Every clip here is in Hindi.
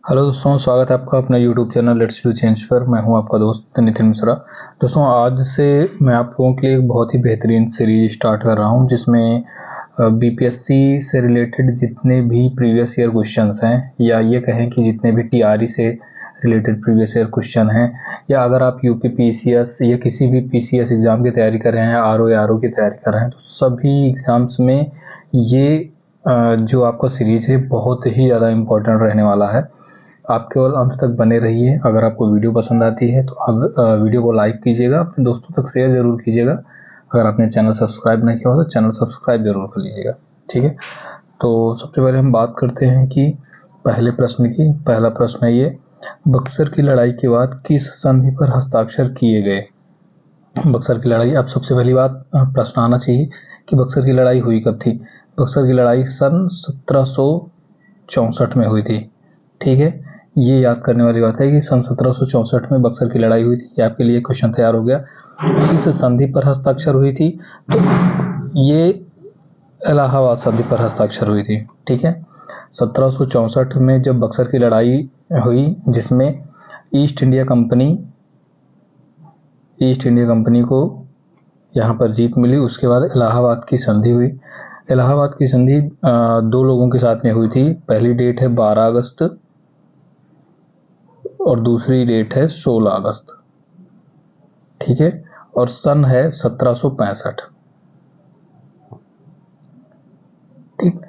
हेलो दोस्तों, स्वागत है आपका अपना YouTube channel let's do change पर। मैं हूं आपका दोस्त नितिन मिश्रा। दोस्तों, आज से मैं आप लोगों के लिए एक बहुत ही बेहतरीन सीरीज स्टार्ट कर रहा हूं जिसमें बीपीएससी से रिलेटेड जितने भी प्रीवियस ईयर क्वेश्चंस हैं, या ये कहें कि जितने भी टीआरई से रिलेटेड प्रीवियस ईयर क्वेश्चन हैं, या अगर आप यूपी पीसीएस या किसी भी पीसीएस एग्ज़ाम की तैयारी कर रहे हैं, आरओ या आरओ की तैयारी कर रहे हैं, तो सभी एग्ज़ाम्स में ये जो आपका सीरीज है बहुत ही ज़्यादा इम्पोर्टेंट रहने वाला है। आप केवल अंत तक बने रहिए। अगर आपको वीडियो पसंद आती है तो आप वीडियो को लाइक कीजिएगा, अपने दोस्तों तक शेयर ज़रूर कीजिएगा। अगर आपने चैनल सब्सक्राइब नहीं किया हो तो चैनल सब्सक्राइब जरूर कर लीजिएगा, ठीक है। तो सबसे पहले हम बात करते हैं कि पहले प्रश्न की। पहला प्रश्न है ये, बक्सर की लड़ाई के बाद किस संधि पर हस्ताक्षर किए गए? बक्सर की लड़ाई, अब सबसे पहली बात प्रश्न आना चाहिए कि बक्सर की लड़ाई हुई कब थी। बक्सर की लड़ाई सन 1764 में हुई थी, ठीक है। ये याद करने वाली बात है कि सन 1764 में बक्सर की लड़ाई हुई थी। ये आपके लिए क्वेश्चन तैयार हो गया। किस संधि पर हस्ताक्षर हुई थी? तो ये इलाहाबाद संधि पर हस्ताक्षर हुई थी, ठीक है। 1764 में जब बक्सर की लड़ाई हुई, जिसमें ईस्ट इंडिया कंपनी को यहाँ पर जीत मिली, उसके बाद इलाहाबाद की संधि हुई। इलाहाबाद की संधि दो लोगों के साथ में हुई थी। पहली डेट है 12 अगस्त और दूसरी डेट है 16 अगस्त, ठीक है। और सन है 1765, ठीक।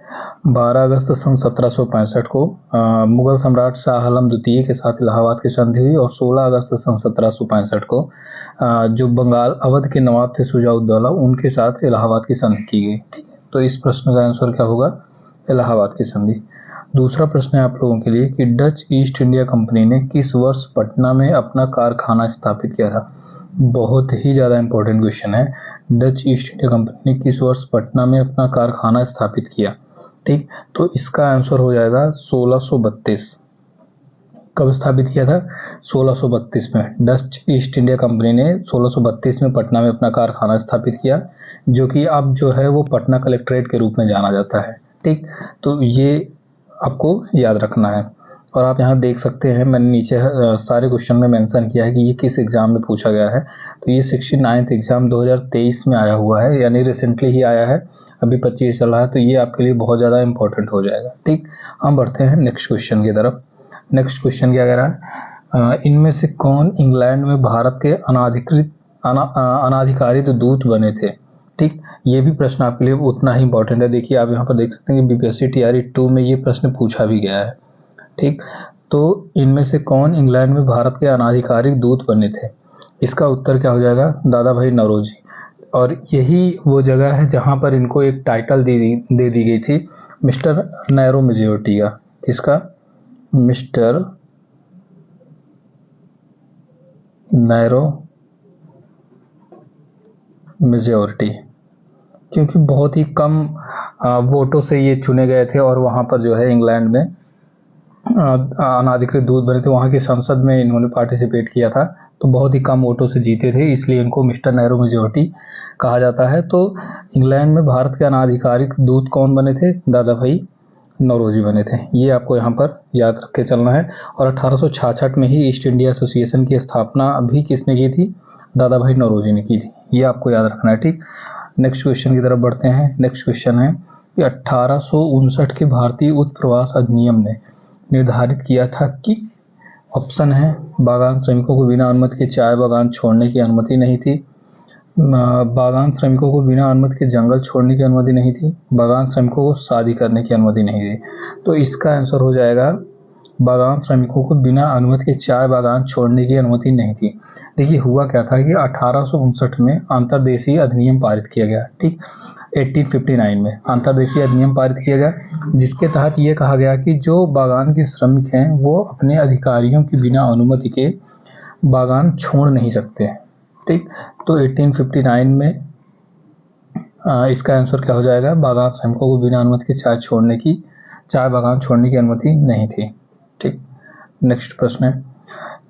12 अगस्त सन 1765 को मुगल सम्राट शाह आलम द्वितीय के साथ इलाहाबाद की संधि हुई, और 16 अगस्त सन 1765 को जो बंगाल अवध के नवाब थे शुजाउद्दौला, उनके साथ इलाहाबाद की संधि की गई, ठीक है। तो इस प्रश्न का आंसर क्या होगा? इलाहाबाद की संधि। दूसरा प्रश्न है आप लोगों के लिए कि डच ईस्ट इंडिया कंपनी ने किस वर्ष पटना में अपना कारखाना स्थापित किया था? बहुत ही ज़्यादा इंपॉर्टेंट क्वेश्चन है। डच ईस्ट इंडिया कंपनी ने किस वर्ष पटना में अपना कारखाना स्थापित किया? ठीक, तो इसका आंसर हो जाएगा 1632। कब स्थापित किया था? 1632 में। डच ईस्ट इंडिया कंपनी ने 1632 में पटना में अपना कारखाना स्थापित किया, जो कि अब जो है वो पटना कलेक्ट्रेट के रूप में जाना जाता है, ठीक। तो ये आपको याद रखना है। और आप यहाँ देख सकते हैं, मैंने नीचे सारे क्वेश्चन में मेंशन किया है कि ये किस एग्जाम में पूछा गया है। तो ये 69th एग्जाम 2023 में आया हुआ है, यानी रिसेंटली ही आया है, अभी 25 चल रहा है। तो ये आपके लिए बहुत ज़्यादा इंपॉर्टेंट हो जाएगा, ठीक। हम बढ़ते हैं नेक्स्ट क्वेश्चन की तरफ। नेक्स्ट क्वेश्चन क्या कह रहा है? इनमें से कौन इंग्लैंड में भारत के अनाधिकारित दूत बने थे? ठीक, ये भी प्रश्न आपके लिए उतना ही इंपॉर्टेंट है। देखिए, आप यहाँ पर देख सकते हैं कि बीपीएससी टीआरई 2 में ये प्रश्न पूछा भी गया है, ठीक। तो इनमें से कौन इंग्लैंड में भारत के अनाधिकारिक दूत बने थे? इसका उत्तर क्या हो जाएगा? दादा भाई नौरोजी। और यही वो जगह है जहाँ पर इनको एक टाइटल दे दी गई थी, मिस्टर नैरो मेजोरिटी का। किसका? मिस्टर नैरो मेजोरिटी, क्योंकि बहुत ही कम वोटों से ये चुने गए थे, और वहाँ पर जो है इंग्लैंड में अनाधिकृत दूत बने थे। वहाँ की संसद में इन्होंने पार्टिसिपेट किया था, तो बहुत ही कम वोटों से जीते थे, इसलिए इनको मिस्टर नैरो मेजोरिटी कहा जाता है। तो इंग्लैंड में भारत के अनाधिकारिक दूत कौन बने थे? दादा भाई नौरोजी बने थे। ये आपको यहाँ पर याद रख के चलना है। और 1866 में ही ईस्ट इंडिया एसोसिएशन की स्थापना भी किसने की थी? दादा भाई नौरोजी ने की थी। ये आपको याद रखना है, ठीक। नेक्स्ट क्वेश्चन की तरफ बढ़ते हैं। नेक्स्ट क्वेश्चन है कि 1859 के भारतीय उत्प्रवास अधिनियम ने निर्धारित किया था कि ऑप्शन है, बागान श्रमिकों को बिना अनुमति के चाय बागान छोड़ने की अनुमति नहीं थी, बागान श्रमिकों को बिना अनुमति के जंगल छोड़ने की अनुमति नहीं थी, बागान श्रमिकों को शादी करने की अनुमति नहीं थी। तो इसका आंसर हो जाएगा, बागान श्रमिकों को बिना अनुमति के चाय बागान छोड़ने की अनुमति नहीं थी। देखिए, हुआ क्या था कि 1859 में अंतर्देशीय अधिनियम पारित किया गया, ठीक। 1859 में अंतर्देशीय अधिनियम पारित किया गया, जिसके तहत ये कहा गया कि जो बागान के श्रमिक हैं वो अपने अधिकारियों की बिना अनुमति के बागान छोड़ नहीं सकते, ठीक। तो 1859 में इसका आंसर क्या हो जाएगा? बागान श्रमिकों को बिना अनुमति के चाय बागान छोड़ने की अनुमति नहीं थी, ठीक। नेक्स्ट प्रश्न है,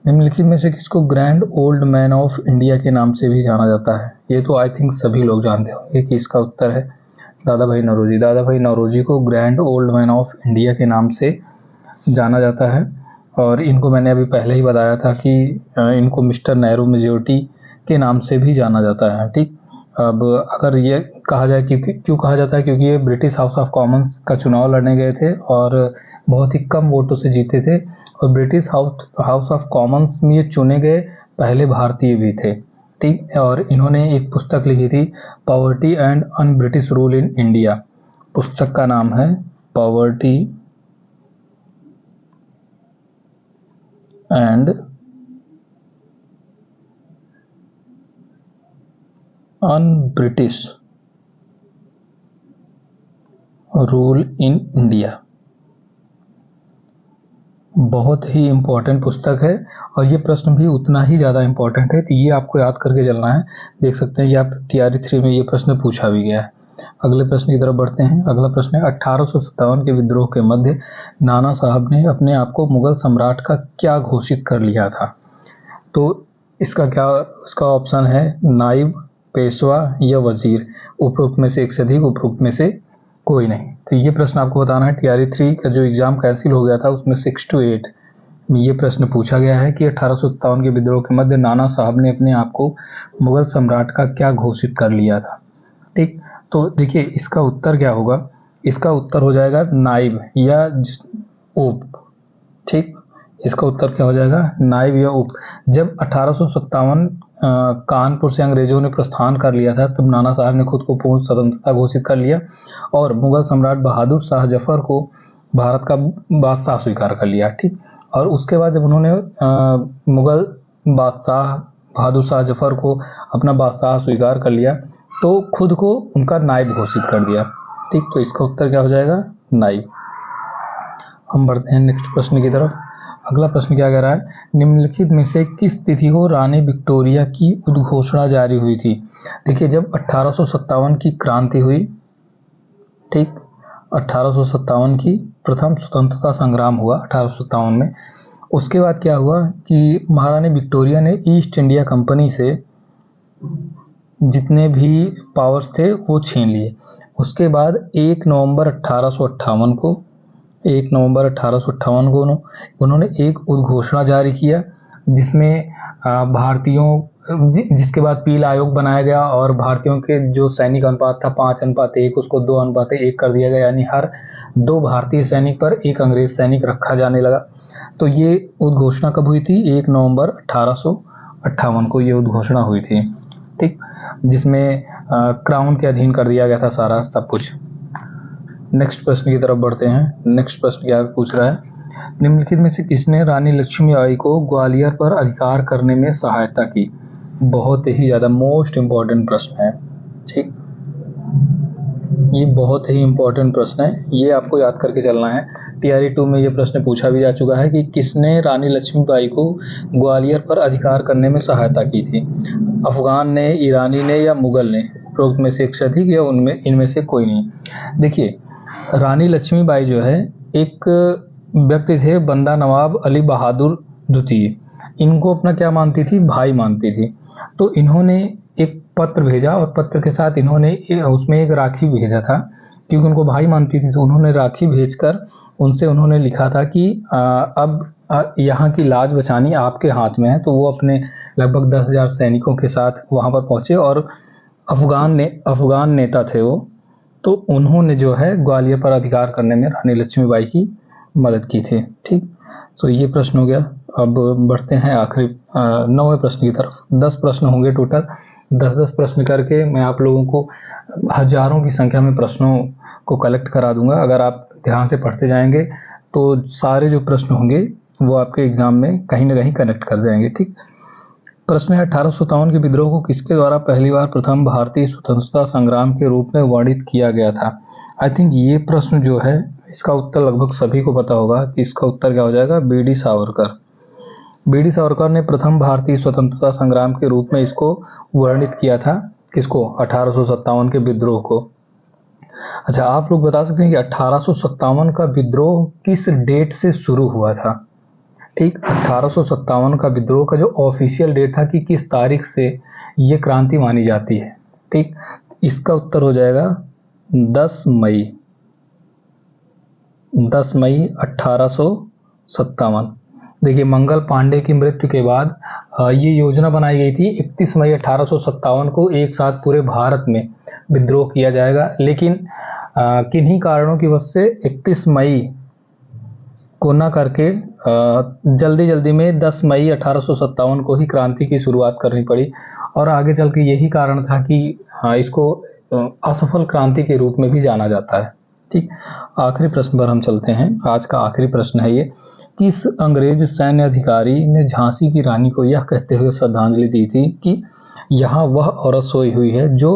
निम्नलिखित में से किसको grand old man of India के नाम से भी जाना जाता है? ये तो आई थिंक सभी लोग जानते होंगे कि इसका उत्तर है दादा भाई नौरोजी। दादा भाई नौरोजी को grand old man of India के नाम से जाना जाता है। और इनको मैंने अभी पहले ही बताया था कि इनको मिस्टर नेहरू मेजोरिटी के नाम से भी जाना जाता है। ठीक, अब अगर ये कहा जाए कि क्यों कहा जाता है, क्योंकि ये ब्रिटिश हाउस ऑफ कॉमन्स का चुनाव लड़ने गए थे और बहुत ही कम वोटों से जीते थे, और ब्रिटिश हाउस ऑफ कॉमन्स में ये चुने गए पहले भारतीय भी थे। ठीक, और इन्होंने एक पुस्तक लिखी थी, poverty and un British rule in India. पुस्तक का नाम है poverty and un British rule in India. बहुत ही इम्पोर्टेंट पुस्तक है और ये प्रश्न भी उतना ही ज़्यादा इम्पोर्टेंट है, तो ये आपको याद करके चलना है। देख सकते हैं ये आप TRE 3 में ये प्रश्न पूछा भी गया है। अगले प्रश्न की तरफ बढ़ते हैं। अगला प्रश्न है, 1857 के विद्रोह के मध्य नाना साहब ने अपने आप को मुगल सम्राट का क्या घोषित कर लिया था? तो इसका ऑप्शन है नाइब, पेशवा या वजीर। उपरोक्त में से एक से अधिक, उपरोक्त में से कोई नहीं। तो ये प्रश्न आपको बताना है। TRE 3 का जो एग्जाम कैंसिल हो गया था उसमें 6 to 8 में ये प्रश्न पूछा गया है कि 1857 के विद्रोह के मध्य नाना साहब ने अपने आप को मुगल सम्राट का क्या घोषित कर लिया था। ठीक, तो देखिए इसका उत्तर क्या होगा, इसका उत्तर हो जाएगा नाइब या उप। ठीक, इसका उत्तर क्या हो जाएगा, नाइब या उप। जब 1857 कानपुर से अंग्रेजों ने प्रस्थान कर लिया था, तब नाना साहब ने खुद को पूर्ण स्वतंत्रता घोषित कर लिया और मुगल सम्राट बहादुर शाह जफर को भारत का बादशाह स्वीकार कर लिया। ठीक, और उसके बाद जब उन्होंने मुगल बादशाह बहादुर शाह जफर को अपना बादशाह स्वीकार कर लिया, तो खुद को उनका नाइब घोषित कर दिया। ठीक, तो इसका उत्तर क्या हो जाएगा, नाइब। हम बढ़ते हैं नेक्स्ट प्रश्न की तरफ। अगला प्रश्न क्या कह रहा है, निम्नलिखित में से किस तिथि को रानी विक्टोरिया की उद्घोषणा जारी हुई थी? देखिए जब 1857 की क्रांति हुई, ठीक, 1857 की प्रथम स्वतंत्रता संग्राम हुआ 1857 में। उसके बाद क्या हुआ कि महारानी विक्टोरिया ने ईस्ट इंडिया कंपनी से जितने भी पावर्स थे वो छीन लिए। उसके बाद 1 नवंबर 1858 को उन्होंने एक उद्घोषणा जारी किया, जिसमें जिसके बाद पील आयोग बनाया गया और भारतीयों के जो सैनिक अनुपात था 5:1 उसको 2:1 कर दिया गया, यानी हर 2 भारतीय सैनिक पर 1 अंग्रेज सैनिक रखा जाने लगा। तो ये उद्घोषणा कब हुई थी, 1 नवंबर 1858 को ये उद्घोषणा हुई थी। ठीक, जिसमें क्राउन के अधीन कर दिया गया था सारा सब कुछ। नेक्स्ट प्रश्न की तरफ बढ़ते हैं। नेक्स्ट प्रश्न क्या पूछ रहा है, निम्नलिखित में से किसने रानी लक्ष्मीबाई को ग्वालियर पर अधिकार करने में सहायता की? बहुत ही ज़्यादा मोस्ट इम्पॉर्टेंट प्रश्न है। ठीक, ये बहुत ही इम्पोर्टेंट प्रश्न है, ये आपको याद करके चलना है। TRE 2 में ये प्रश्न पूछा भी जा चुका है कि किसने रानी लक्ष्मीबाई को ग्वालियर पर अधिकार करने में सहायता की थी? अफगान ने, ईरानी ने या मुगल ने? उपरोक्त में से एक से अधिक या इनमें से कोई नहीं। देखिए रानी लक्ष्मीबाई जो है एक व्यक्ति थे, बंदा नवाब अली बहादुर द्वितीय। इनको अपना क्या मानती थी, भाई मानती थी। तो इन्होंने एक पत्र भेजा और पत्र के साथ इन्होंने उसमें एक राखी भेजा था, क्योंकि उनको भाई मानती थी। तो उन्होंने राखी भेजकर उनसे उन्होंने लिखा था कि अब यहाँ की लाज बचानी आपके हाथ में है। तो वो अपने लगभग 10,000 सैनिकों के साथ वहाँ पर पहुँचे और अफगान नेता थे वो, तो उन्होंने जो है ग्वालियर पर अधिकार करने में रानी लक्ष्मीबाई की मदद की थी। ठीक, तो ये प्रश्न हो गया। अब बढ़ते हैं आखिरी 9वें प्रश्न की तरफ। 10 प्रश्न होंगे टोटल, 10-10 प्रश्न करके मैं आप लोगों को हजारों की संख्या में प्रश्नों को कलेक्ट करा दूंगा। अगर आप ध्यान से पढ़ते जाएंगे तो सारे जो प्रश्न होंगे वो आपके एग्जाम में कहीं ना कहीं कनेक्ट कर जाएंगे। ठीक, प्रश्न है 1857 के विद्रोह को किसके द्वारा पहली बार प्रथम भारतीय स्वतंत्रता संग्राम के रूप में वर्णित किया गया था? आई थिंक ये प्रश्न जो है इसका उत्तर लगभग सभी को पता होगा कि इसका उत्तर क्या हो जाएगा, BD सावरकर। BD सावरकर ने प्रथम भारतीय स्वतंत्रता संग्राम के रूप में इसको वर्णित किया था। किसको, 1857 के विद्रोह को। अच्छा, आप लोग बता सकते हैं कि 1857 का विद्रोह किस डेट से शुरू हुआ था? ठीक, 1857 का विद्रोह का जो ऑफिशियल डेट था कि किस तारीख से ये क्रांति मानी जाती है। ठीक, इसका उत्तर हो जाएगा 10 मई 1857। देखिए, मंगल पांडे की मृत्यु के बाद ये योजना बनाई गई थी 31 मई 1857 को एक साथ पूरे भारत में विद्रोह किया जाएगा, लेकिन किन्हीं कारणों की वजह से 31 मई को न करके जल्दी जल्दी में 10 मई 1857 को ही क्रांति की शुरुआत करनी पड़ी, और आगे चल के यही कारण था कि इसको असफल क्रांति के रूप में भी जाना जाता है। ठीक, आखिरी प्रश्न पर हम चलते हैं। आज का आखिरी प्रश्न है ये, किस अंग्रेज सैन्य अधिकारी ने झांसी की रानी को यह कहते हुए श्रद्धांजलि दी थी कि यहाँ वह औरत सोई हुई है जो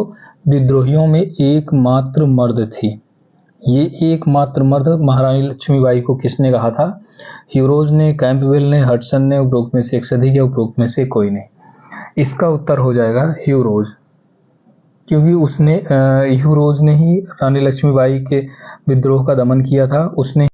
विद्रोहियों में एकमात्र मर्द थी? ये एकमात्र मर्द महारानी लक्ष्मीबाई को किसने कहा था? ह्यूरोज ने, कैंपबेल ने, हडसन ने, उपरोक्त में से एक से अधिक या उपरोक्त में से कोई नहीं? इसका उत्तर हो जाएगा ह्यूरोज, क्योंकि उसने ह्यूरोज ने ही रानी लक्ष्मीबाई के विद्रोह का दमन किया था। उसने